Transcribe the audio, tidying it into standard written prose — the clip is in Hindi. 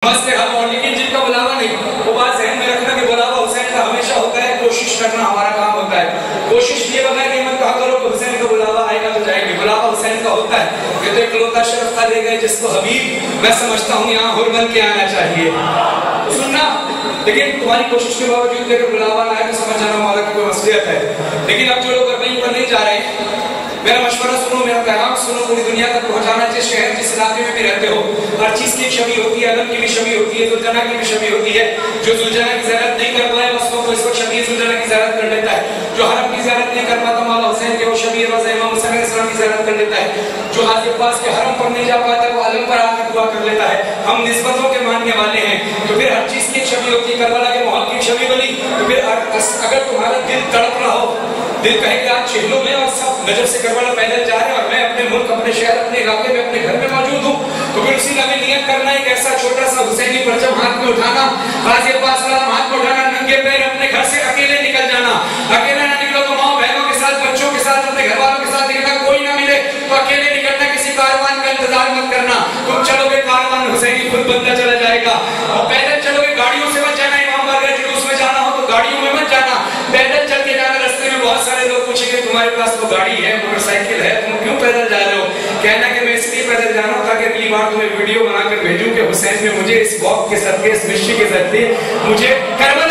मस्त है हम, लेकिन जिनका बुलावा नहीं, वो बात ज़हन में रखना कि बुलावा हुसैन का हमेशा होता है। कोशिश करना हमारा काम होता है। कोशिश ये बगैर ये मत कहा करो कि हुसैन का बुलावा आएगा तो जाएंगे। बुलावा हुसैन का होता है। ये तो इकलौता शख्स था ले गए जिसको हबीब मैं समझता हूँ यहाँ हुर बन के आना चाहिए। तो सुनना, लेकिन तुम्हारी कोशिश के बावजूद मेरे बुलावा ना है तो समझ जाना मौला की कोई मसलियत है। लेकिन अब जो लोग अरबई पर नहीं जा रहे, मेरा मशवरा सुनो, मेरा पैगाम सुनो, पूरी दुनिया तक पहुंचाना। जिस शहर जिस इलाके में भी रहते हो, हर चीज की एक शमी होती है। अदम की भी शमी होती है, जुलजना की भी शमी होती है। जो जुलजना की ज़ियारत नहीं कर पाए बस वो इस वक्त शमी जुलजना की ज़ियारत कर लेता है। जो हरम की ज़ियारत नहीं कर पाता मौला हुसैन के वो शमी रोज़ा इमाम हुसैन अलैहिस्सलाम की ज़ियारत कर लेता है। जो हाजी अब्बास के हरम पर नहीं जा पाता वो आलम पर आकर दुआ कर लेता है। हम निस्बतों के मानने वाले हैं, तो फिर हर चीज की एक शमी होती है। करबला के माहौल की शमी बनी, तो फिर अगर तुम्हारा दिल तड़प रहा हो, दिल कहे कि आज चेहलों में और सब नजर से करबला पैदल जा रहे हैं और मैं अपने मुल्क, अपने शहर, अपने इलाके में, अपने घर में मौजूद हूँ, तो फिर उसी लम्हे नियत करना एक ऐसा छोटा सा हुसैनी परचम हाथ में उठाना, गाजी अब्बास हाथ में उठाना, नंगे पैर अपने घर से अकेले निकल जाना। अकेले ना निकलो तो माँ बहनों के साथ, बच्चों के साथ, अपने घर वालों के साथ निकलना। कोई ना मिले तो अकेले निकलना, किसी कारवान का इंतजार मत करना। तुम चलोगे कारवान हुसैनी खुद बनता चला जाएगा। और पैदल चलोगे, गाड़ियों से मत जाना। इमाम बारगाह जुलूस में जाना हो तो गाड़ियों में मत जाना, पैदल चल के जाना। रास्ते में बहुत सारे लोग पूछेंगे तुम्हारे पास तो गाड़ी है, मोटरसाइकिल है, तुम क्यों पैदल जा रहे हो? कहना कि मैं इसलिए पैदल जा रहा हूँ ताकि अगली बार तुम्हें वीडियो बनाकर भेजूं कि हुसैन में मुझे इस वॉक के सदके, इस मिश्री के सदके मुझे करबला